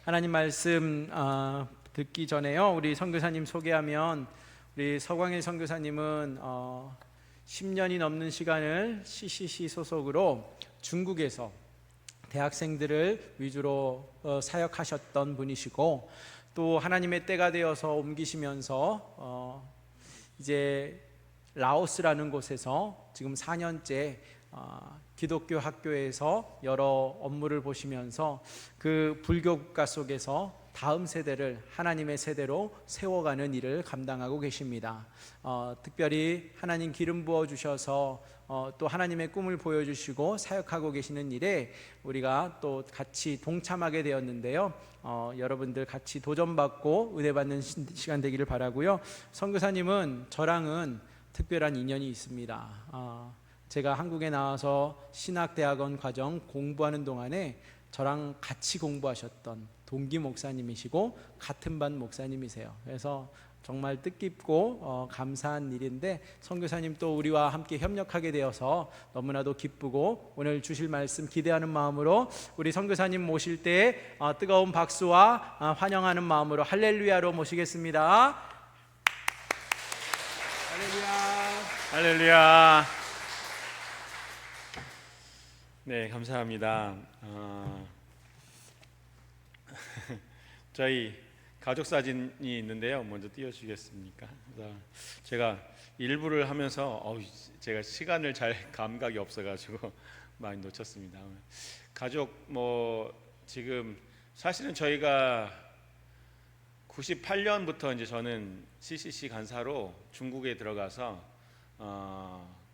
하나님 말씀 듣기 전에요, 우리 선교사님 소개하면, 우리 서광일 선교사님은 10년이 넘는 시간을 CCC 소속으로 중국에서 대학생들을 위주로 사역하셨던 분이시고, 또 하나님의 때가 되어서 옮기시면서 이제 라오스라는 곳에서 지금 4년째 기독교 학교에서 여러 업무를 보시면서 그 불교 국가 속에서 다음 세대를 하나님의 세대로 세워가는 일을 감당하고 계십니다. 특별히 하나님 기름 부어 주셔서 또 하나님의 꿈을 보여주시고 사역하고 계시는 일에 우리가 또 같이 동참하게 되었는데요. 여러분들 같이 도전받고 은혜받는 시간 되기를 바라고요. 선교사님은 저랑은 특별한 인연이 있습니다. 제가 한국에 나와서 신학대학원 과정 공부하는 동안에 저랑 같이 공부하셨던 동기 목사님이시고 같은 반 목사님이세요. 그래서 정말 뜻깊고 감사한 일인데, 선교사님 또 우리와 함께 협력하게 되어서 너무나도 기쁘고, 오늘 주실 말씀 기대하는 마음으로 우리 선교사님 모실 때 뜨거운 박수와 환영하는 마음으로 할렐루야로 모시겠습니다. 할렐루야. 할렐루야. 네, 감사합니다. 저희 가족 사진이 있는데요. 먼저 띄워주시겠습니까? 제가 일부를 하면서 제가 시간을 잘 감각이 없어가지고 많이 놓쳤습니다. 가족 지금 사실은 저희가 98년부터 이제 저는 CCC 간사로 중국에 들어가서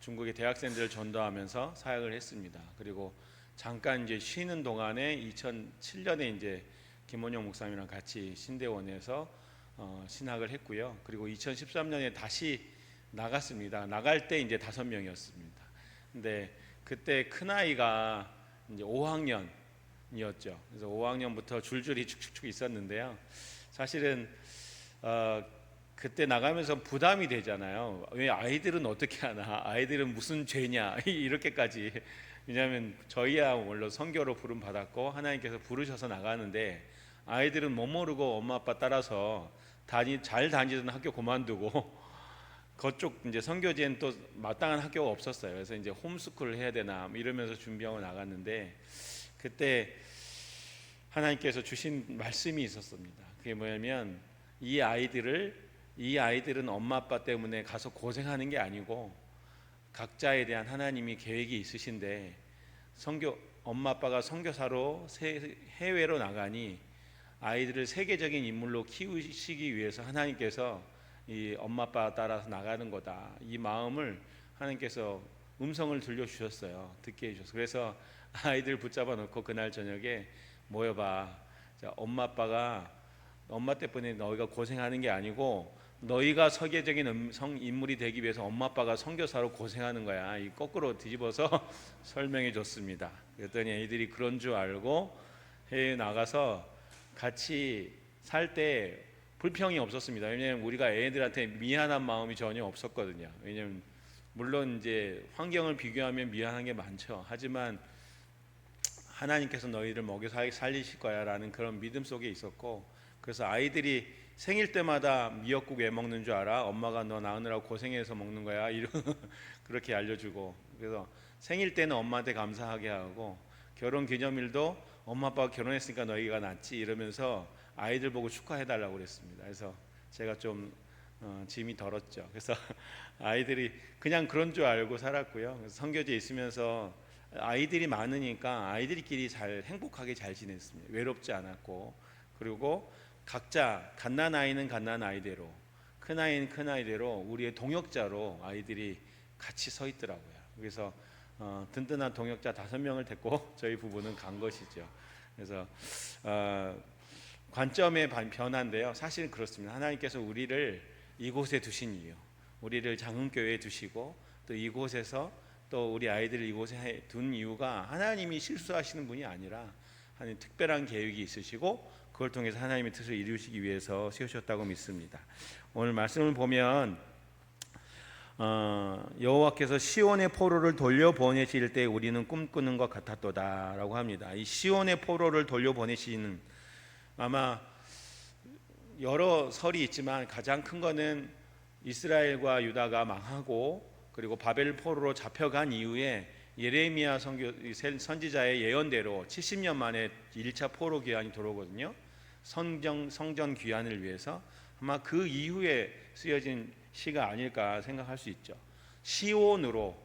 중국의 대학생들을 전도하면서 사역을 했습니다. 그리고 잠깐 이제 쉬는 동안에 2007년에 이제 김원영 목사님이랑 같이 신대원에서 신학을 했고요. 그리고 2013년에 다시 나갔습니다. 나갈 때 이제 5명이었습니다. 근데 그때 큰 아이가 이제 5학년이었죠. 그래서 5학년부터 줄줄이 축축축 있었는데요. 사실은 그때 나가면서 부담이 되잖아요. 왜 아이들은 어떻게 하나, 아이들은 무슨 죄냐 이렇게까지. 왜냐하면 저희야 물론 선교로 부름 받았고 하나님께서 부르셔서 나가는데, 아이들은 못 모르고 엄마 아빠 따라서 잘 다니던 학교 그만두고 그쪽 이제 선교지엔 또 마땅한 학교가 없었어요. 그래서 이제 홈스쿨을 해야 되나 이러면서 준비하고 나갔는데, 그때 하나님께서 주신 말씀이 있었습니다. 그게 뭐냐면, 이 아이들은 엄마 아빠 때문에 가서 고생하는 게 아니고 각자에 대한 하나님이 계획이 있으신데, 엄마 아빠가 선교사로 해외로 나가니 아이들을 세계적인 인물로 키우시기 위해서 하나님께서 이 엄마 아빠 따라서 나가는 거다, 이 마음을 하나님께서 음성을 들려주셨어요. 듣게 해주셔서. 그래서 아이들 붙잡아 놓고 그날 저녁에 모여봐. 자, 엄마 때문에 너희가 고생하는 게 아니고 너희가 세계적인 인물이 되기 위해서 엄마 아빠가 선교사로 고생하는 거야. 이 거꾸로 뒤집어서 설명해 줬습니다. 그랬더니 애들이 그런 줄 알고 해외에 나가서 같이 살 때 불평이 없었습니다. 왜냐하면 우리가 애들한테 미안한 마음이 전혀 없었거든요. 왜냐하면 물론 이제 환경을 비교하면 미안한 게 많죠. 하지만 하나님께서 너희를 먹여 살리실 거야 라는 그런 믿음 속에 있었고, 그래서 아이들이 생일 때마다 미역국 왜 먹는 줄 알아? 엄마가 너 낳으느라고 고생해서 먹는 거야. 그렇게 알려주고, 그래서 생일 때는 엄마한테 감사하게 하고, 결혼 기념일도 엄마 아빠가 결혼했으니까 너희가 낳지 이러면서 아이들 보고 축하해달라고 그랬습니다. 그래서 제가 좀 짐이 덜었죠. 그래서 아이들이 그냥 그런 줄 알고 살았고요. 그래서 선교지에 있으면서 아이들이 많으니까 아이들끼리 잘 행복하게 잘 지냈습니다. 외롭지 않았고, 그리고 각자 갓난아이는 갓난아이대로, 큰아이는 큰아이대로 우리의 동역자로 아이들이 같이 서 있더라고요. 그래서 든든한 동역자 5명을 데리고 저희 부부는 간 것이죠. 그래서 관점의 변화인데요. 사실 그렇습니다. 하나님께서 우리를 이곳에 두신 이유, 우리를 장흥교회에 두시고 또 이곳에서 또 우리 아이들을 이곳에 둔 이유가 하나님이 실수하시는 분이 아니라 하나님 특별한 계획이 있으시고, 그걸 통해서 하나님의 뜻을 이루시기 위해서 세우셨다고 믿습니다. 오늘 말씀을 보면 여호와께서 시온의 포로를 돌려보내실 때 우리는 꿈꾸는 것 같았도다라고 합니다. 이 시온의 포로를 돌려보내시는 아마 여러 설이 있지만 가장 큰 거는 이스라엘과 유다가 망하고 그리고 바벨 포로로 잡혀간 이후에 예레미야 선지자의 예언대로 70년 만에 1차 포로 귀환이 들어오거든요. 성전 귀환을 위해서 아마 그 이후에 쓰여진 시가 아닐까 생각할 수 있죠. 시온으로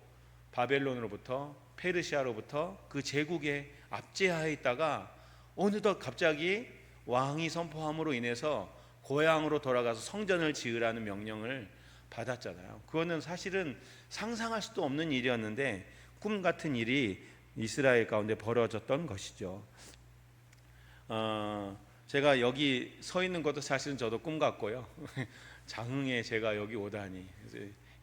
바벨론으로부터 페르시아로부터 그 제국에 압제하에 있다가 어느덧 갑자기 왕이 선포함으로 인해서 고향으로 돌아가서 성전을 지으라는 명령을 받았잖아요. 그거는 사실은 상상할 수도 없는 일이었는데 꿈 같은 일이 이스라엘 가운데 벌어졌던 것이죠. 제가 여기 서 있는 것도 사실은 저도 꿈 같고요. 장흥에 제가 여기 오다니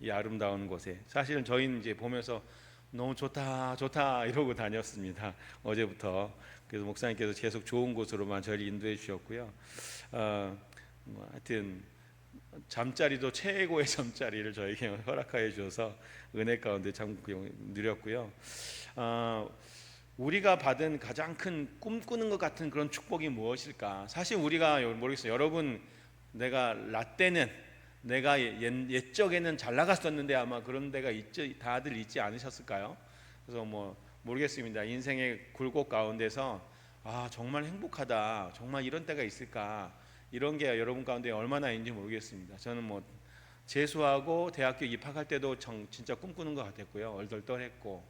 이 아름다운 곳에 사실은 저희는 이제 보면서 너무 좋다 좋다 이러고 다녔습니다. 어제부터. 그래서 목사님께서 계속 좋은 곳으로만 저를 인도해 주셨고요. 하여튼 잠자리도 최고의 잠자리를 저에게 허락하여 주셔서 은혜 가운데 참 누렸고요. 우리가 받은 가장 큰 꿈꾸는 것 같은 그런 축복이 무엇일까? 사실 우리가 모르겠어요. 여러분, 내가 라떼는 내가 옛적에는 잘 나갔었는데 아마 그런 데가 다들 있지 않으셨을까요? 그래서 뭐 모르겠습니다. 인생의 굴곡 가운데서 정말 행복하다, 정말 이런 때가 있을까? 이런 게 여러분 가운데 얼마나 있는지 모르겠습니다. 저는 뭐 재수하고 대학교 입학할 때도 진짜 꿈꾸는 것 같았고요. 얼떨떨했고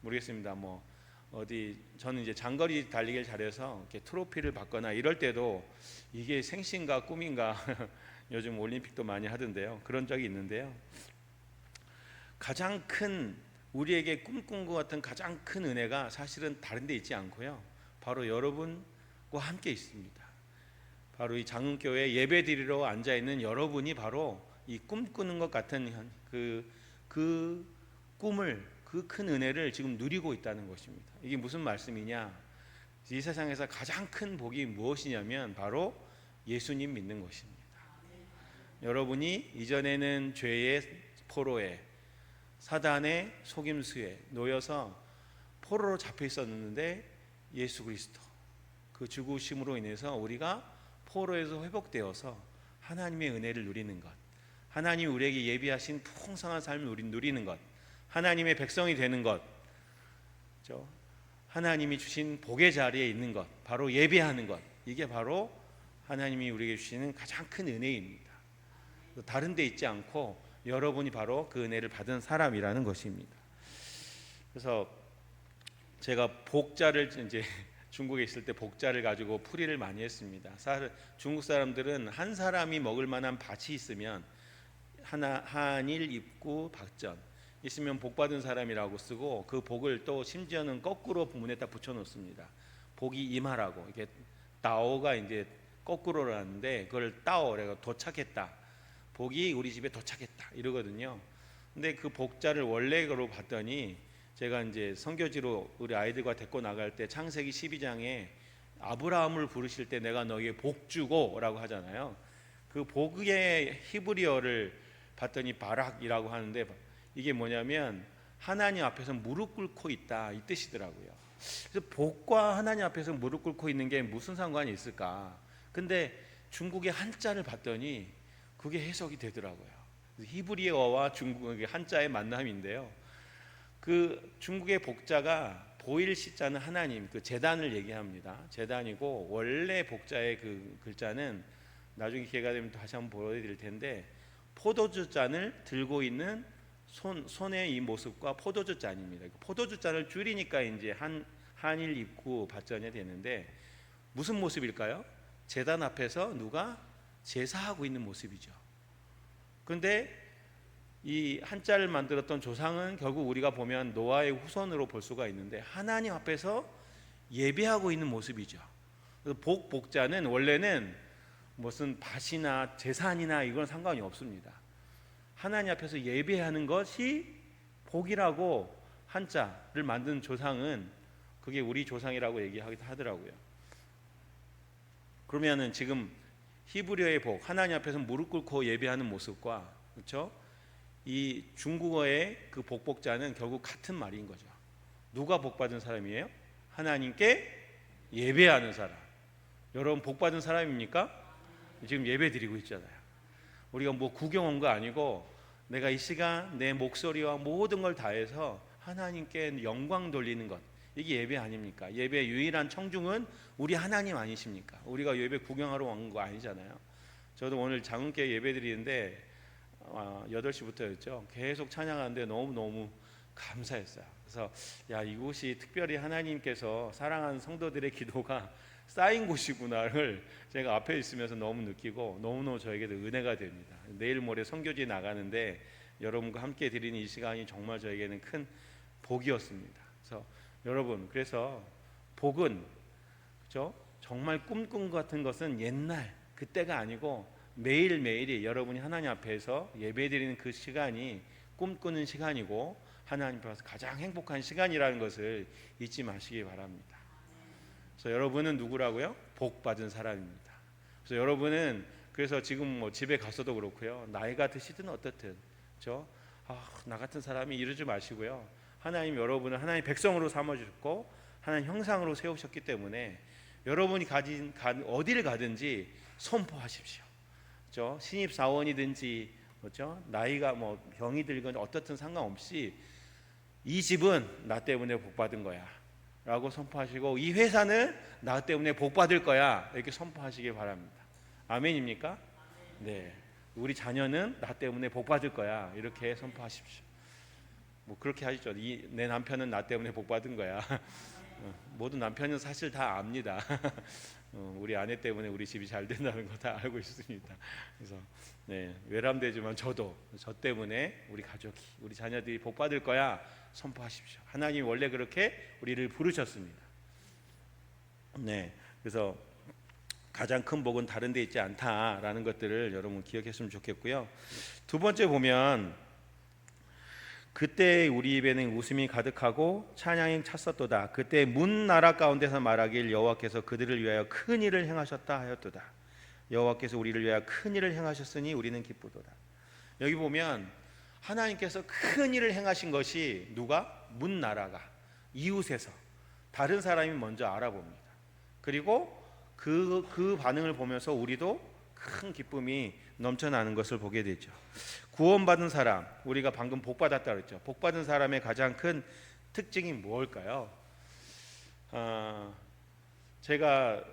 모르겠습니다. 뭐 어디 저는 이제 장거리 달리기를 잘해서 이렇게 트로피를 받거나 이럴 때도 이게 생신가 꿈인가 요즘 올림픽도 많이 하던데요. 그런 적이 있는데요. 가장 큰 우리에게 꿈꾼 것 같은 가장 큰 은혜가 사실은 다른 데 있지 않고요. 바로 여러분과 함께 있습니다. 바로 이 장흥교회 예배드리러 앉아있는 여러분이 바로 이 꿈꾸는 것 같은 그 꿈을 그 큰 은혜를 지금 누리고 있다는 것입니다. 이게 무슨 말씀이냐? 이 세상에서 가장 큰 복이 무엇이냐면 바로 예수님 믿는 것입니다. 여러분이 이전에는 죄의 포로에 사단의 속임수에 놓여서 포로로 잡혀 있었는데 예수 그리스도 그 죽으심으로 인해서 우리가 포로에서 회복되어서 하나님의 은혜를 누리는 것, 하나님이 우리에게 예비하신 풍성한 삶을 누리는 것, 하나님의 백성이 되는 것, 하나님이 주신 복의 자리에 있는 것, 바로 예배하는 것, 이게 바로 하나님이 우리에게 주시는 가장 큰 은혜입니다. 다른 데 있지 않고 여러분이 바로 그 은혜를 받은 사람이라는 것입니다. 그래서 제가 복자를 이제 중국에 있을 때 복자를 가지고 풀이를 많이 했습니다. 중국 사람들은 한 사람이 먹을 만한 밭이 있으면 한일 입구 박전 있으면 복 받은 사람이라고 쓰고 그 복을 또 심지어는 거꾸로 문에다 붙여 놓습니다. 복이 임하라고. 이게 따오가 이제 거꾸로라는데 그걸 따오래가 도착했다. 복이 우리 집에 도착했다 이러거든요. 근데 그 복자를 원래로 봤더니 제가 이제 선교지로 우리 아이들과 데리고 나갈 때 창세기 12장에 아브라함을 부르실 때 내가 너에게 복 주고라고 하잖아요. 그 복의 히브리어를 봤더니 바락이라고 하는데 이게 뭐냐면 하나님 앞에서 무릎 꿇고 있다 이 뜻이더라고요. 그래서 복과 하나님 앞에서 무릎 꿇고 있는 게 무슨 상관이 있을까? 근데 중국의 한자를 봤더니 그게 해석이 되더라고요. 히브리어와 중국의 한자의 만남인데요. 그 중국의 복자가 보일 시자는 하나님, 그 제단을 얘기합니다. 제단이고 원래 복자의 그 글자는 나중에 기회가 되면 다시 한번 보여드릴 텐데 포도주 잔을 들고 있는 손의 이 모습과 포도주 잔입니다. 포도주 잔을 줄이니까 이제 한일 입구 받전이 되는데 무슨 모습일까요? 제단 앞에서 누가 제사하고 있는 모습이죠. 그런데 이 한자를 만들었던 조상은 결국 우리가 보면 노아의 후손으로 볼 수가 있는데 하나님 앞에서 예배하고 있는 모습이죠. 그래서 복자는 원래는 무슨 밭이나 재산이나 이건 상관이 없습니다. 하나님 앞에서 예배하는 것이 복이라고 한자를 만든 조상은 그게 우리 조상이라고 얘기하기도 하더라고요. 그러면은 지금 히브리어의 복, 하나님 앞에서 무릎 꿇고 예배하는 모습과 그렇죠? 이 중국어의 그 복자는 결국 같은 말인 거죠. 누가 복 받은 사람이에요? 하나님께 예배하는 사람. 여러분 복 받은 사람입니까? 지금 예배 드리고 있잖아요. 우리가 뭐 구경 온 거 아니고 내가 이 시간 내 목소리와 모든 걸 다해서 하나님께 영광 돌리는 것, 이게 예배 아닙니까? 예배의 유일한 청중은 우리 하나님 아니십니까? 우리가 예배 구경하러 온 거 아니잖아요. 저도 오늘 장흥교회 예배 드리는데 8시부터였죠. 계속 찬양하는데 너무너무 감사했어요. 그래서 이곳이 특별히 하나님께서 사랑하는 성도들의 기도가 쌓인 곳이구나를 제가 앞에 있으면서 너무 느끼고 너무너무 저에게도 은혜가 됩니다. 내일 모레 선교지 나가는데 여러분과 함께 드리는 이 시간이 정말 저에게는 큰 복이었습니다. 그래서 여러분, 그래서 복은 그렇죠? 정말 꿈꾼 것 같은 것은 옛날 그때가 아니고 매일매일이 여러분이 하나님 앞에서 예배드리는 그 시간이 꿈꾸는 시간이고 하나님 앞에서 가장 행복한 시간이라는 것을 잊지 마시기 바랍니다. 그래서 여러분은 누구라고요? 복 받은 사람입니다. 그래서 여러분은 그래서 지금 뭐 집에 가서도 그렇고요. 나이가 드시든 어떻든 그렇죠? 나 같은 사람이 이러지 마시고요. 하나님 여러분을 하나님 백성으로 삼아주셨고 하나님 형상으로 세우셨기 때문에 여러분이 어디를 가든지 선포하십시오. 그렇죠? 신입 사원이든지 그렇죠? 나이가 뭐 병이 들건 어떻든 상관없이 이 집은 나 때문에 복 받은 거야 라고 선포하시고 이 회사는 나 때문에 복 받을 거야 이렇게 선포하시기 바랍니다. 아멘입니까? 네. 우리 자녀는 나 때문에 복 받을 거야 이렇게 선포하십시오. 뭐 그렇게 하시죠. 내 남편은 나 때문에 복 받은 거야. 모든 남편은 사실 다 압니다. 우리 아내 때문에 우리 집이 잘 된다는 거 다 알고 있습니다. 그래서 외람되지만 저 때문에 우리 가족이 우리 자녀들이 복 받을 거야 선포하십시오. 하나님이 원래 그렇게 우리를 부르셨습니다. 그래서 가장 큰 복은 다른 데 있지 않다라는 것들을 여러분 기억했으면 좋겠고요. 두 번째 보면 그때 우리 입에는 웃음이 가득하고 찬양이 찼었도다. 그때 문 나라 가운데서 말하길 여호와께서 그들을 위하여 큰 일을 행하셨다 하였도다. 여호와께서 우리를 위하여 큰 일을 행하셨으니 우리는 기쁘도다. 여기 보면 하나님께서 큰 일을 행하신 것이 누가? 문 나라가 이웃에서 다른 사람이 먼저 알아봅니다. 그리고 그 반응을 보면서 우리도 큰 기쁨이 넘쳐나는 것을 보게 되죠. 구원받은 사람, 우리가 방금 복 받았다 그랬죠. 복 받은 사람의 가장 큰 특징이 뭘까요? 제가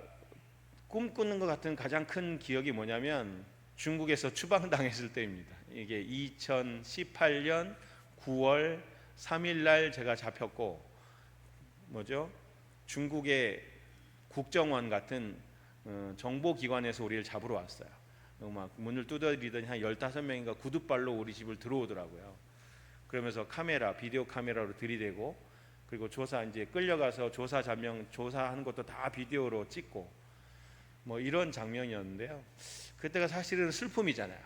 꿈꾸는 것 같은 가장 큰 기억이 뭐냐면 중국에서 추방당했을 때입니다. 이게 2018년 9월 3일 날 제가 잡혔고 중국의 국정원 같은 정보기관에서 우리를 잡으러 왔어요. 막 문을 두드리더니 한 15명인가 구둣발로 우리 집을 들어오더라고요. 그러면서 비디오 카메라로 들이대고 그리고 이제 끌려가서 조사하는 것도 다 비디오로 찍고 뭐 이런 장면이었는데요. 그때가 사실은 슬픔이잖아요.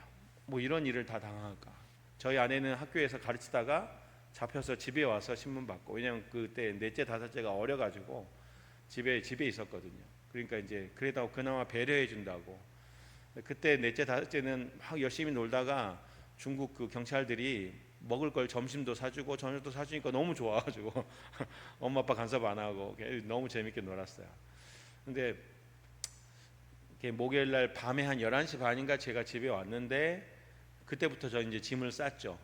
뭐 이런 일을 다 당할까. 저희 아내는 학교에서 가르치다가 잡혀서 집에 와서 신문 받고, 왜냐면 그때 넷째 다섯째가 어려가지고 집에 있었거든요. 그러니까 이제 그래도 그나마 배려해 준다고. 그때 넷째 다섯째는 막 열심히 놀다가 중국 그 경찰들이 먹을 걸 점심도 사주고 저녁도 사주니까 너무 좋아가지고 엄마 아빠 간섭 안 하고 너무 재밌게 놀았어요. 근데 목요일 날 밤에 한 11시 반인가 제가 집에 왔는데 그때부터 저 이제 짐을 쌌죠.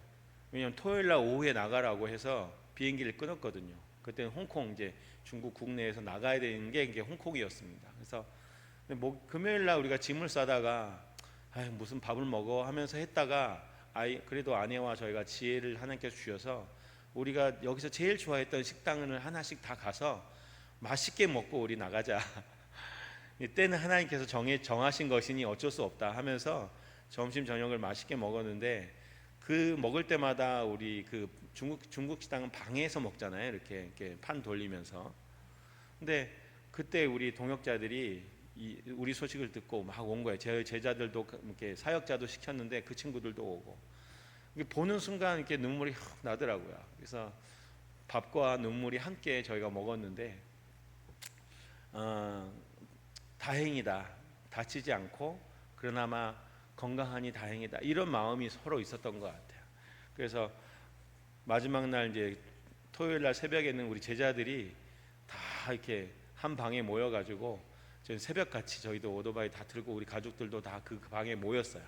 왜냐면 토요일 날 오후에 나가라고 해서 비행기를 끊었거든요. 그때는 홍콩, 이제 중국 국내에서 나가야 되는 게 이게 홍콩이었습니다. 그래서 금요일 날 우리가 짐을 싸다가 무슨 밥을 먹어 하면서 했다가 그래도 아내와 저희가 지혜를 하나님께서 주셔서 우리가 여기서 제일 좋아했던 식당을 하나씩 다 가서 맛있게 먹고 우리 나가자. 이때는 하나님께서 정하신 것이니 어쩔 수 없다 하면서 점심 저녁을 맛있게 먹었는데, 그 먹을 때마다 우리 그 중국 식당은 방에서 먹잖아요. 이렇게 판 돌리면서. 근데 그때 우리 동역자들이 우리 소식을 듣고 막 온 거예요. 제 제자들도 이렇게 사역자도 시켰는데 그 친구들도 오고. 보는 순간 이렇게 눈물이 훅 나더라고요. 그래서 밥과 눈물이 함께 저희가 먹었는데 다행이다. 다치지 않고 그나마 건강하니 다행이다. 이런 마음이 서로 있었던 것 같아요. 그래서 마지막 날 이제 토요일 날 새벽에는 우리 제자들이 다 이렇게 한 방에 모여가지고 저희 새벽같이 저희도 오토바이 다 들고 우리 가족들도 다 그 방에 모였어요.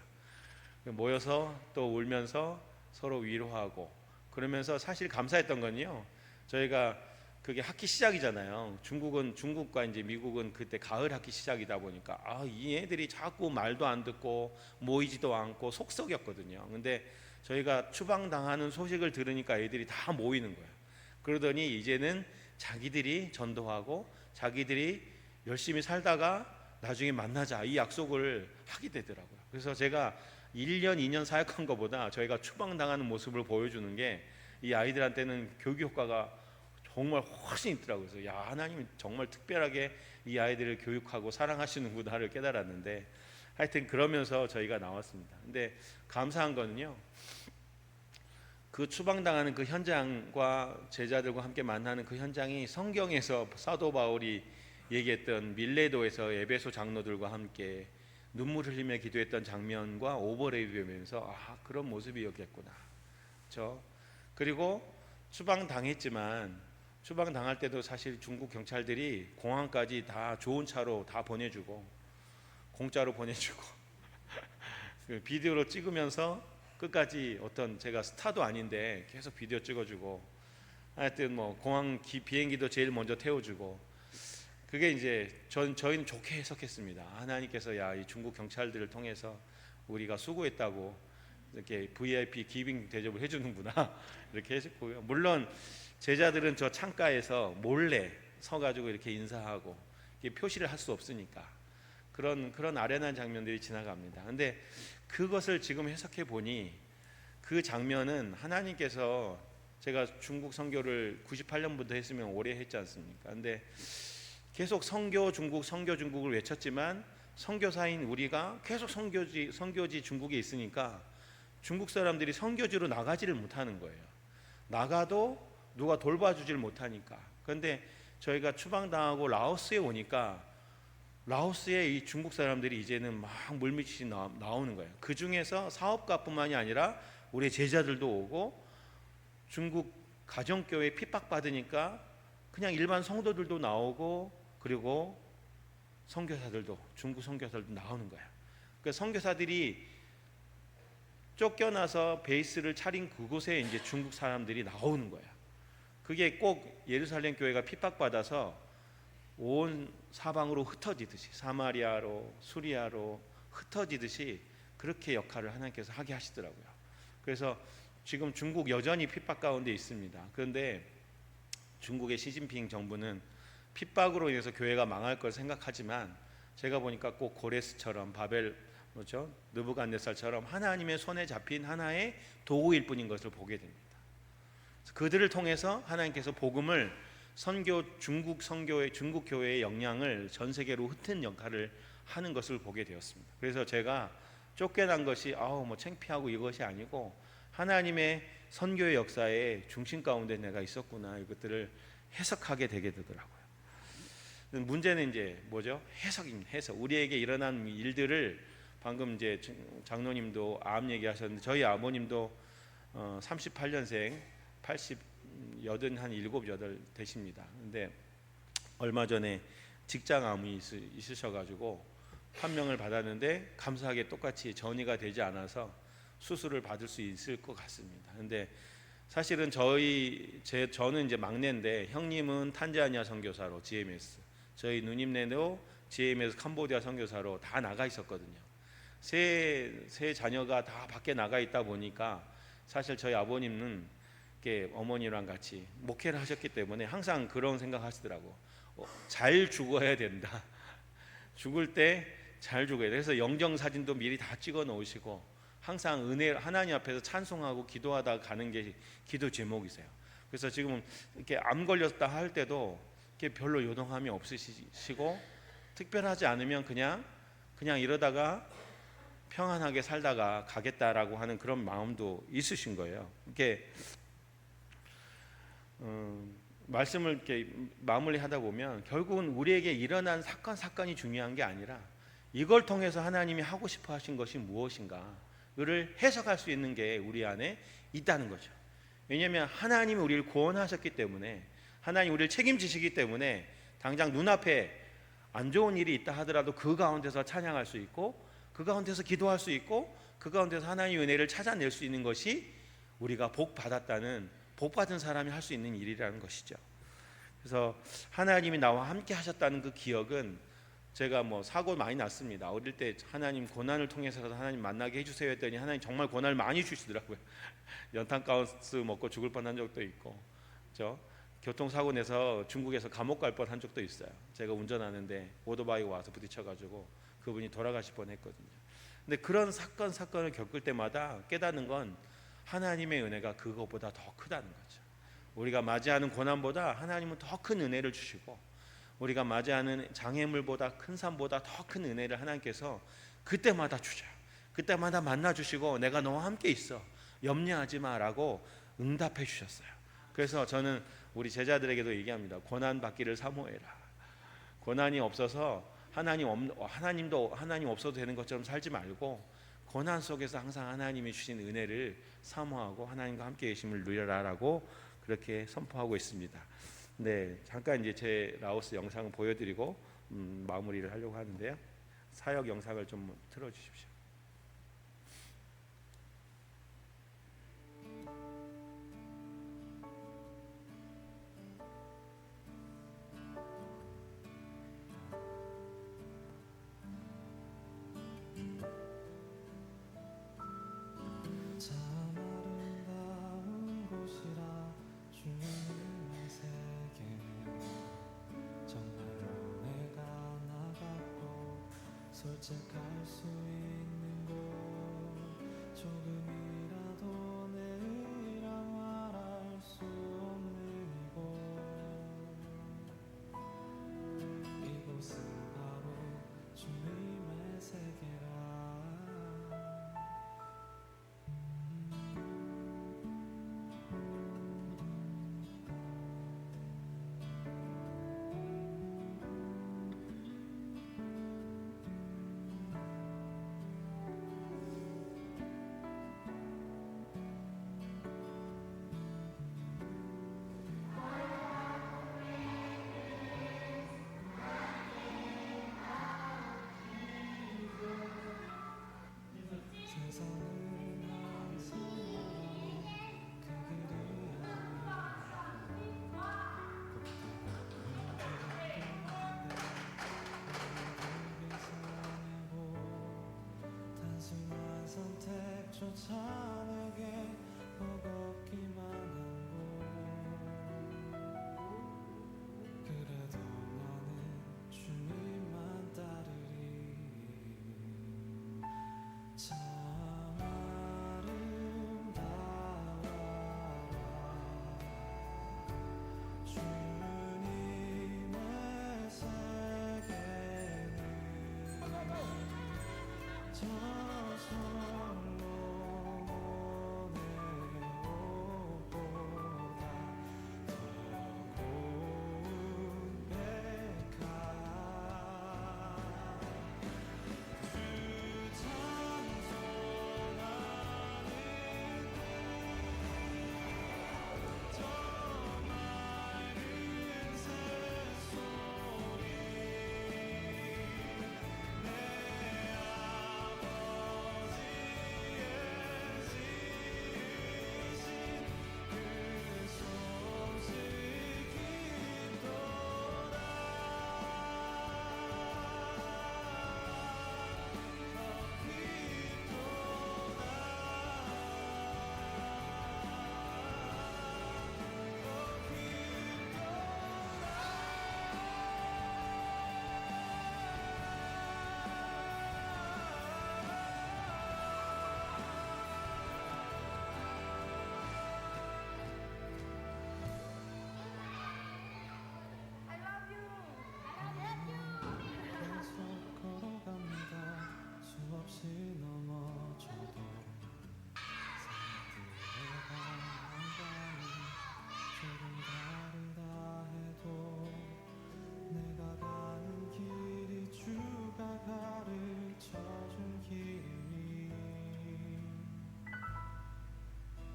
모여서 또 울면서 서로 위로하고 그러면서 사실 감사했던 건요. 저희가 그게 학기 시작이잖아요. 중국과 이제 미국은 그때 가을 학기 시작이다 보니까 이 애들이 자꾸 말도 안 듣고 모이지도 않고 속썩였거든요. 근데 저희가 추방당하는 소식을 들으니까 애들이 다 모이는 거예요. 그러더니 이제는 자기들이 전도하고 자기들이 열심히 살다가 나중에 만나자 이 약속을 하게 되더라고요. 그래서 제가 1년, 2년 사역한 것보다 저희가 추방당하는 모습을 보여주는 게 이 아이들한테는 교육 효과가 정말 훨씬 있더라고요. 그래서 야, 하나님이 정말 특별하게 이 아이들을 교육하고 사랑하시는구나를 깨달았는데 하여튼 그러면서 저희가 나왔습니다. 근데 감사한 거는요. 그 추방당하는 그 현장과 제자들과 함께 만나는 그 현장이 성경에서 사도 바울이 얘기했던 밀레도에서 에베소 장로들과 함께 눈물 흘리며 기도했던 장면과 오버랩되면서 그런 모습이었겠구나. 그리고 추방당했지만 추방당할 때도 사실 중국 경찰들이 공항까지 다 좋은 차로 다 보내주고 공짜로 보내주고 비디오로 찍으면서 끝까지 어떤 제가 스타도 아닌데 계속 비디오 찍어주고 하여튼 뭐 공항 비행기도 제일 먼저 태워주고 그게 이제 저희는 좋게 해석했습니다. 하나님께서 야, 이 중국 경찰들을 통해서 우리가 수고했다고 이렇게 VIP 기빙 대접을 해주는구나 이렇게 해석고요. 물론 제자들은 저 창가에서 몰래 서가지고 이렇게 인사하고 이렇게 표시를 할 수 없으니까 그런 아련한 장면들이 지나갑니다. 근데 그것을 지금 해석해 보니 그 장면은 하나님께서 제가 중국 선교를 98년부터 했으면 오래 했지 않습니까? 근데 계속 선교 중국을 외쳤지만 선교사인 우리가 계속 선교지 중국에 있으니까 중국 사람들이 선교지로 나가지를 못하는 거예요. 나가도 누가 돌봐주질 못하니까. 그런데 저희가 추방당하고 라오스에 오니까 라오스에 이 중국 사람들이 이제는 막 물밀듯이 나오는 거예요. 그 중에서 사업가뿐만이 아니라 우리 제자들도 오고 중국 가정교회 핍박받으니까 그냥 일반 성도들도 나오고 그리고 선교사들도 중국 선교사들도 나오는 거예요. 그러니까 선교사들이 쫓겨나서 베이스를 차린 그곳에 이제 중국 사람들이 나오는 거예요. 그게 꼭 예루살렘 교회가 핍박받아서 온 사방으로 흩어지듯이 사마리아로 수리아로 흩어지듯이 그렇게 역할을 하나님께서 하게 하시더라고요. 그래서 지금 중국 여전히 핍박 가운데 있습니다. 그런데 중국의 시진핑 정부는 핍박으로 인해서 교회가 망할 걸 생각하지만 제가 보니까 꼭 고레스처럼 바벨 느부갓네살처럼 하나님의 손에 잡힌 하나의 도구일 뿐인 것을 보게 됩니다. 그들을 통해서 하나님께서 복음을 중국 교회의 영향을 전 세계로 흩은 역할을 하는 것을 보게 되었습니다. 그래서 제가 쫓겨난 것이 뭐 창피하고 이것이 아니고 하나님의 선교의 역사의 중심 가운데 내가 있었구나 이것들을 해석하게 되게 되더라고요. 문제는 이제 뭐죠? 해석입니다. 해석. 우리에게 일어난 일들을 방금 이제 장로님도 암 얘기하셨는데 저희 아버님도 38년생 87, 8 되십니다. 근데 얼마 전에 직장암이 있으셔가지고 판명을 받았는데 감사하게 똑같이 전이가 되지 않아서 수술을 받을 수 있을 것 같습니다. 근데 사실은 저는 이제 막내인데 형님은 탄자니아 선교사로 GMS, 저희 누님네도 GMS 캄보디아 선교사로 다 나가 있었거든요. 세 자녀가 다 밖에 나가 있다 보니까 사실 저희 아버님은 어머니랑 같이 목회를 하셨기 때문에 항상 그런 생각하시더라고. 잘 죽어야 된다. 죽을 때 잘 죽어야 돼. 그래서 영정 사진도 미리 다 찍어 놓으시고 항상 하나님 앞에서 찬송하고 기도하다 가는 게 기도 제목이세요. 그래서 지금 이렇게 암 걸렸다 할 때도 이렇게 별로 요동함이 없으시고 특별하지 않으면 그냥 이러다가 평안하게 살다가 가겠다라고 하는 그런 마음도 있으신 거예요. 이렇게 말씀을 이렇게 마무리하다 보면 결국은 우리에게 일어난 사건이 중요한 게 아니라 이걸 통해서 하나님이 하고 싶어 하신 것이 무엇인가를 해석할 수 있는 게 우리 안에 있다는 거죠. 왜냐하면 하나님이 우리를 구원하셨기 때문에 하나님 우리를 책임지시기 때문에 당장 눈앞에 안 좋은 일이 있다 하더라도 그 가운데서 찬양할 수 있고, 그 가운데서 기도할 수 있고, 그 가운데서 하나님의 은혜를 찾아낼 수 있는 것이 우리가 복 받았다는, 복 받은 사람이 할 수 있는 일이라는 것이죠. 그래서 하나님이 나와 함께 하셨다는 그 기억은, 제가 뭐 사고 많이 났습니다. 어릴 때 하나님 고난을 통해서라도 하나님 만나게 해주세요 했더니 하나님 정말 고난을 많이 주시더라고요. 연탄가스 먹고 죽을 뻔한 적도 있고, 그렇죠? 교통사고 내서 중국에서 감옥 갈 뻔한 적도 있어요. 제가 운전하는데 오토바이가 와서 부딪혀가지고 그분이 돌아가실 뻔했거든요. 근데 그런 사건을 겪을 때마다 깨닫는 건 하나님의 은혜가 그것보다 더 크다는 거죠. 우리가 맞이하는 고난보다 하나님은 더 큰 은혜를 주시고, 우리가 맞이하는 장애물보다, 큰 산보다 더 큰 은혜를 하나님께서 그때마다 주셔요. 그때마다 만나주시고 내가 너와 함께 있어, 염려하지 마라고 응답해 주셨어요. 그래서 저는 우리 제자들에게도 얘기합니다. 고난 받기를 사모해라. 고난이 없어서 하나님도 하나님 없어도 되는 것처럼 살지 말고, 고난 속에서 항상 하나님이 주신 은혜를 사모하고 하나님과 함께 계심을 누려라라고 그렇게 선포하고 있습니다. 네, 잠깐 이제 제 라오스 영상을 보여드리고 마무리를 하려고 하는데요. 사역 영상을 좀 틀어주십시오. 참 아름다운 곳이라 주님의 세계는 정말로 내가 나갔고 솔직할 수 있는 곳, 조금이라도 내이라 말할 수 없는 이곳은 바로 주님의 세계라. 세상은 항상 그 길이 단순한 선택조차 내게 버겁기만 한 곳, 그래도 나는 주님만 따르리. 참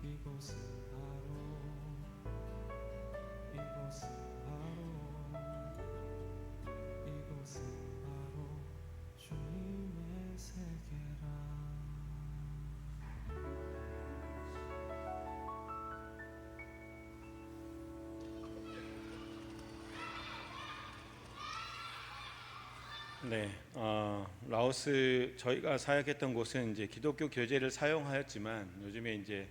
이곳은 바로 이곳은 네, 라오스 저희가 사역했던 곳은 이제 기독교 교재를 사용하였지만 요즘에 이제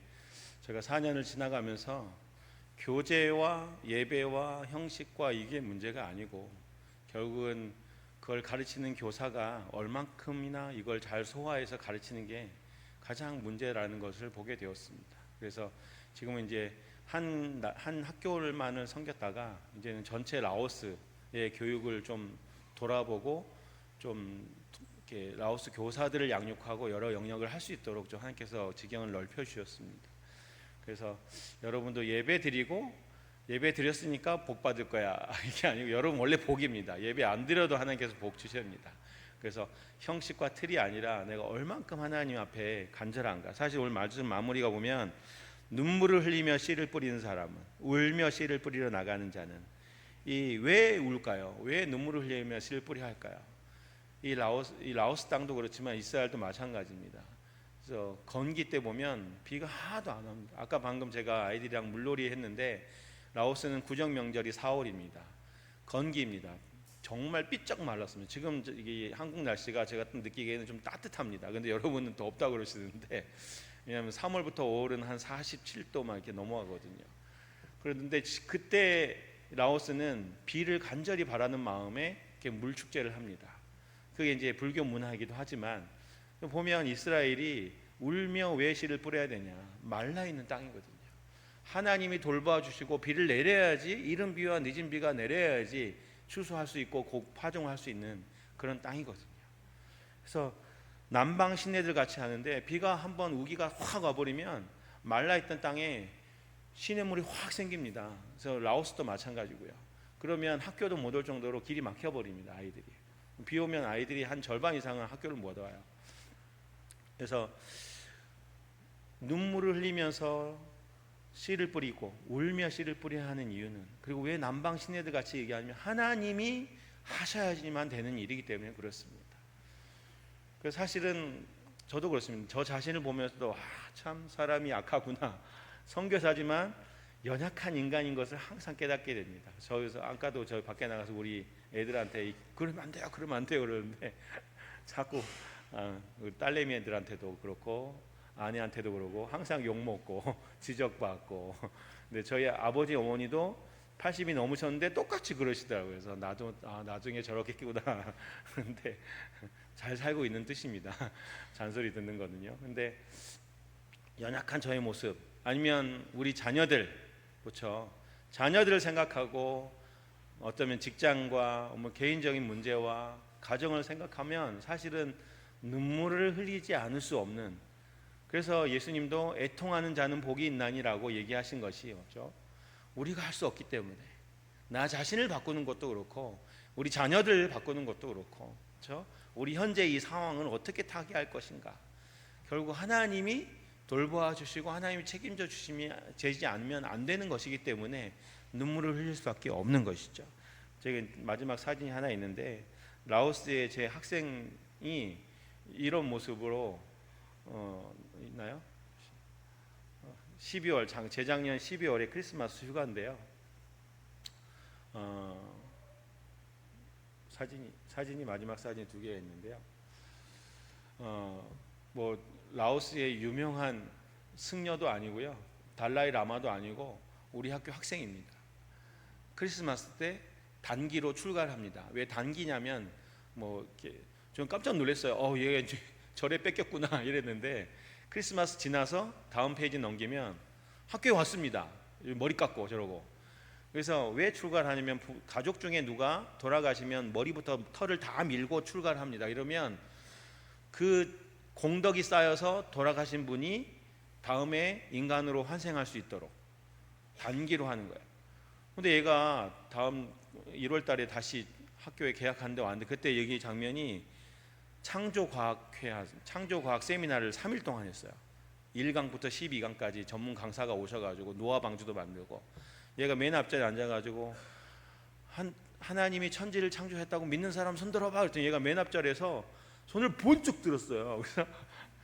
제가 4년을 지나가면서 교재와 예배와 형식과 이게 문제가 아니고 결국은 그걸 가르치는 교사가 얼만큼이나 이걸 잘 소화해서 가르치는 게 가장 문제라는 것을 보게 되었습니다. 그래서 지금은 이제 한 학교만을 섬겼다가 이제는 전체 라오스의 교육을 좀 돌아보고 좀 이렇게 라오스 교사들을 양육하고 여러 영역을 할 수 있도록 좀 하나님께서 지경을 넓혀 주셨습니다. 그래서 여러분도 예배 드리고 예배 드렸으니까 복 받을 거야 이게 아니고 여러분 원래 복입니다. 예배 안 드려도 하나님께서 복 주십니다. 그래서 형식과 틀이 아니라 내가 얼만큼 하나님 앞에 간절한가. 사실 오늘 말씀 마무리가 보면 눈물을 흘리며 씨를 뿌리는 사람은 울며 씨를 뿌리러 나가는 자는 이 왜 울까요? 왜 눈물을 흘리며 씨를 뿌려야 할까요? 이 라오스 땅도 그렇지만 이스라엘도 마찬가지입니다. 그래서 건기 때 보면 비가 하나도 안 옵니다. 아까 방금 제가 아이들이랑 물놀이 했는데 라오스는 구정 명절이 4월입니다. 건기입니다. 정말 삐쩍 말랐습니다. 지금 이게 한국 날씨가 제가 느끼기에는 좀 따뜻합니다. 근데 여러분은 덥다고 그러시는데 왜냐하면 3월부터 5월은 한 47도 막 이렇게 넘어가거든요. 그런데 그때 라오스는 비를 간절히 바라는 마음에 이렇게 물 축제를 합니다. 그게 이제 불교 문화이기도 하지만 보면 이스라엘이 울며 왜 씨를 뿌려야 되냐? 말라 있는 땅이거든요. 하나님이 돌봐 주시고 비를 내려야지, 이른 비와 늦은 비가 내려야지 추수할 수 있고 곡 파종할 수 있는 그런 땅이거든요. 그래서 남방 시내들 같이 하는데 비가 한번 우기가 확 와버리면 말라 있던 땅에 시냇물이 확 생깁니다. 그래서 라오스도 마찬가지고요. 그러면 학교도 못 올 정도로 길이 막혀버립니다. 아이들이 비 오면 아이들이 한 절반 이상은 학교를 못 와요. 그래서 눈물을 흘리면서 씨를 뿌리고 울며 씨를 뿌려야 하는 이유는, 그리고 왜 남방 시내들 같이 얘기하면 하나님이 하셔야지만 되는 일이기 때문에 그렇습니다. 그래서 사실은 저도 그렇습니다. 저 자신을 보면서도 참 사람이 약하구나. 선교사지만 연약한 인간인 것을 항상 깨닫게 됩니다. 저기서 아까도 저 밖에 나가서 우리 애들한테 그러면 안 돼요, 그러면 안 돼요 그러는데 자꾸 딸내미 애들한테도 그렇고 아내한테도 그러고 항상 욕 먹고 지적받고. 근데 저희 아버지 어머니도 80이 넘으셨는데 똑같이 그러시더라고요. 그래서 나도 나중에 저렇겠구나. 그런데 잘 살고 있는 뜻입니다. 잔소리 듣는 거는요. 근데 연약한 저의 모습, 아니면 우리 자녀들, 그렇죠? 자녀들을 생각하고 어쩌면 직장과 뭐 개인적인 문제와 가정을 생각하면 사실은 눈물을 흘리지 않을 수 없는, 그래서 예수님도 애통하는 자는 복이 있나니라고 얘기하신 것이 뭐죠? 우리가 할 수 없기 때문에 나 자신을 바꾸는 것도 그렇고 우리 자녀들을 바꾸는 것도 그렇고, 그렇죠? 우리 현재 이 상황을 어떻게 타개할 것인가. 결국 하나님이 돌보아 주시고 하나님이 책임져 주시지 않으면 안 되는 것이기 때문에 눈물을 흘릴 수밖에 없는 것이죠. 제가 마지막 사진이 하나 있는데 라오스의 제 학생이 이런 모습으로 있나요? 12월 재작년 12월에 크리스마스 휴가인데요. 사진이 마지막 사진이 두 개 있는데요. 뭐 라오스의 유명한 승려도 아니고요, 달라이 라마도 아니고 우리 학교 학생입니다. 크리스마스 때 단기로 출가를 합니다. 왜 단기냐면 뭐 이렇게 좀 깜짝 놀랐어요. 얘가 이제 절에 뺏겼구나 이랬는데 크리스마스 지나서 다음 페이지 넘기면 학교에 왔습니다. 머리 깎고 저러고. 그래서 왜 출가를 하냐면 가족 중에 누가 돌아가시면 머리부터 털을 다 밀고 출가를 합니다. 이러면 그 공덕이 쌓여서 돌아가신 분이 다음에 인간으로 환생할 수 있도록 단기로 하는 거예요. 근데 얘가 다음 1월 달에 다시 학교에 계약하는데 왔는데 그때 여기 장면이 창조과학 세미나를 3일 동안 했어요. 1강부터 12강까지 전문 강사가 오셔가지고 노화 방주도 만들고, 얘가 맨 앞자리에 앉아가지고 하나님이 천지를 창조했다고 믿는 사람 손 들어봐 그랬더니 얘가 맨 앞자리에서 손을 번쩍 들었어요. 그래서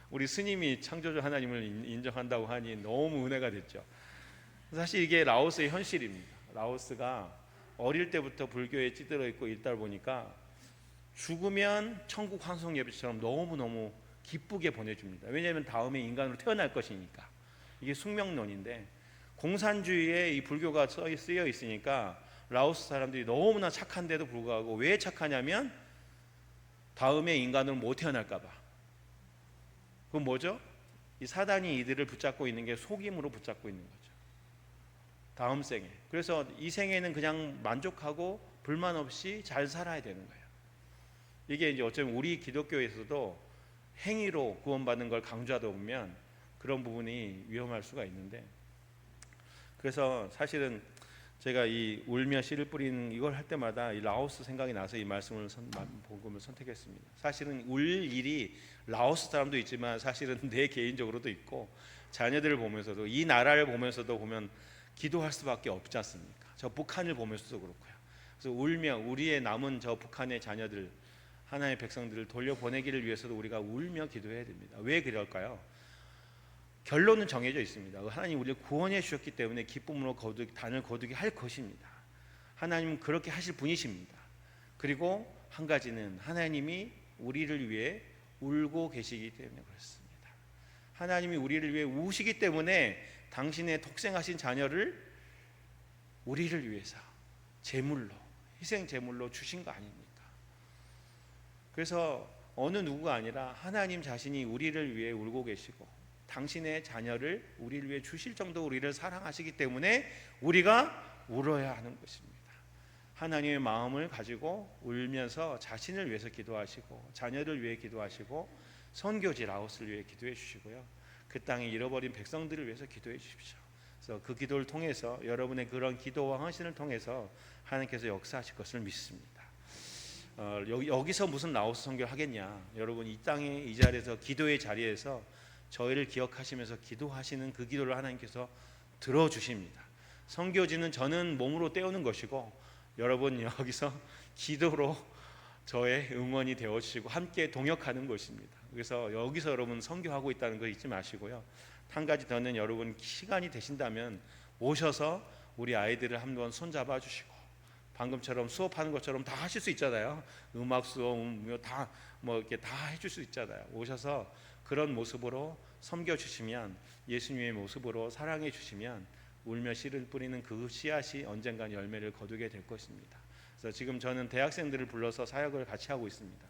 우리 스님이 창조주 하나님을 인정한다고 하니 너무 은혜가 됐죠. 사실 이게 라오스의 현실입니다. 라오스가 어릴 때부터 불교에 찌들어 있고 있다 보니까 죽으면 천국 환송 예배처럼 너무너무 기쁘게 보내줍니다. 왜냐하면 다음에 인간으로 태어날 것이니까. 이게 숙명론인데, 공산주의에 이 불교가 쓰여 있으니까 라오스 사람들이 너무나 착한데도 불구하고, 왜 착하냐면 다음에 인간으로 못 태어날까 봐. 그건 뭐죠? 이 사단이 이들을 붙잡고 있는 게 속임으로 붙잡고 있는 거죠. 다음 생에. 그래서 이 생에는 그냥 만족하고 불만 없이 잘 살아야 되는 거예요. 이게 이제 어쩌면 우리 기독교에서도 행위로 구원받는 걸 강조하다 보면 그런 부분이 위험할 수가 있는데, 그래서 사실은 제가 이 울며 씨를 뿌리는 이걸 할 때마다 이 라오스 생각이 나서 이 말씀을 복음을 선택했습니다. 사실은 울 일이 라오스 사람도 있지만 사실은 내 개인적으로도 있고, 자녀들을 보면서도, 이 나라를 보면서도 보면 기도할 수밖에 없지 않습니까? 저 북한을 보면서도 그렇고요. 그래서 울며 우리의 남은 저 북한의 자녀들, 하나님의 백성들을 돌려보내기를 위해서도 우리가 울며 기도해야 됩니다. 왜 그럴까요? 결론은 정해져 있습니다. 하나님 우리를 구원해 주셨기 때문에 기쁨으로 단을 거두게 할 것입니다. 하나님은 그렇게 하실 분이십니다. 그리고 한 가지는 하나님이 우리를 위해 울고 계시기 때문에 그렇습니다. 하나님이 우리를 위해 우시기 때문에 당신의 독생하신 자녀를 우리를 위해서 제물로, 희생 제물로 주신 거 아닙니까? 그래서 어느 누구가 아니라 하나님 자신이 우리를 위해 울고 계시고, 당신의 자녀를 우리를 위해 주실 정도로 우리를 사랑하시기 때문에 우리가 울어야 하는 것입니다. 하나님의 마음을 가지고 울면서 자신을 위해서 기도하시고, 자녀를 위해 기도하시고, 선교지 라오스를 위해 기도해 주시고요, 그 땅에 잃어버린 백성들을 위해서 기도해 주십시오. 그래서 그 기도를 통해서, 여러분의 그런 기도와 헌신을 통해서 하나님께서 역사하실 것을 믿습니다. 여기서 무슨 라오스 선교 하겠냐? 여러분, 이 땅에 이 자리에서, 기도의 자리에서 저희를 기억하시면서 기도하시는 그 기도를 하나님께서 들어주십니다. 선교지는 저는 몸으로 때우는 것이고, 여러분 여기서 기도로 저의 응원이 되어주시고 함께 동역하는 것입니다. 그래서 여기서 여러분 선교하고 있다는 거 잊지 마시고요. 한 가지 더는, 여러분 시간이 되신다면 오셔서 우리 아이들을 한번 손잡아 주시고, 방금처럼 수업하는 것처럼 다 하실 수 있잖아요. 음악 수업 다 이렇게 다 해줄 수 있잖아요. 오셔서 그런 모습으로 섬겨 주시면, 예수님의 모습으로 사랑해 주시면 울며 씨를 뿌리는 그 씨앗이 언젠가 열매를 거두게 될 것입니다. 그래서 지금 저는 대학생들을 불러서 사역을 같이 하고 있습니다.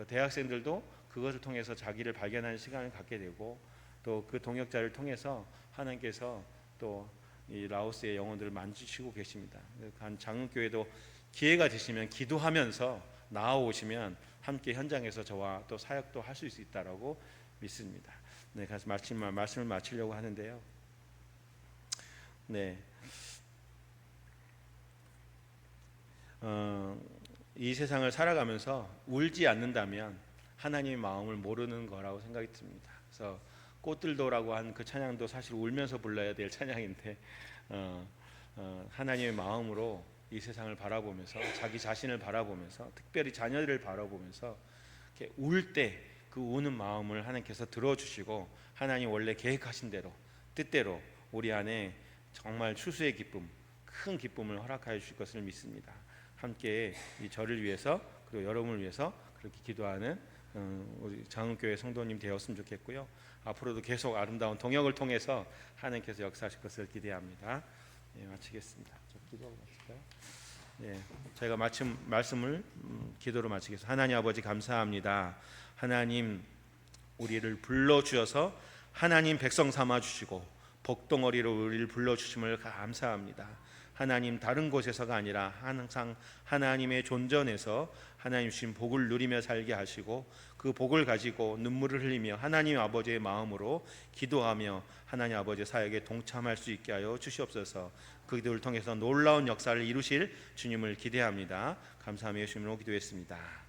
대학생들도 그것을 통해서 자기를 발견하는 시간을 갖게 되고, 또 그 동역자를 통해서 하나님께서 또 이 라오스의 영혼들을 만지시고 계십니다. 한 장흥교회도 기회가 되시면 기도하면서 나아오시면 함께 현장에서 저와 또 사역도 하실 수 있다라고 믿습니다. 네, 그래서 말씀을 마치려고 하는데요. 네, 이 세상을 살아가면서 울지 않는다면 하나님의 마음을 모르는 거라고 생각이 듭니다. 그래서 꽃들도라고 한 그 찬양도 사실 울면서 불러야 될 찬양인데, 하나님의 마음으로 이 세상을 바라보면서, 자기 자신을 바라보면서, 특별히 자녀들을 바라보면서 이렇게 울 때 그 우는 마음을 하나님께서 들어주시고, 하나님 원래 계획하신 대로, 뜻대로 우리 안에 정말 추수의 기쁨, 큰 기쁨을 허락하여 주실 것을 믿습니다. 함께 이 저를 위해서, 그리고 여러분을 위해서 그렇게 기도하는 우리 장흥교회 성도님 되었으면 좋겠고요. 앞으로도 계속 아름다운 동역을 통해서 하나님께서 역사하실 것을 기대합니다. 네, 마치겠습니다. 기도하고 마칠까요? 네, 제가 말씀을 기도로 마치겠습니다. 하나님 아버지, 감사합니다. 하나님, 우리를 불러주셔서 하나님 백성 삼아 주시고 복덩어리로 우리를 불러주심을 감사합니다. 하나님, 다른 곳에서가 아니라 항상 하나님의 존전에서 하나님 주신 복을 누리며 살게 하시고, 그 복을 가지고 눈물을 흘리며 하나님 아버지의 마음으로 기도하며 하나님 아버지의 사역에 동참할 수 있게 하여 주시옵소서. 그 기도를 통해서 놀라운 역사를 이루실 주님을 기대합니다. 감사하며 예수님으로 기도했습니다.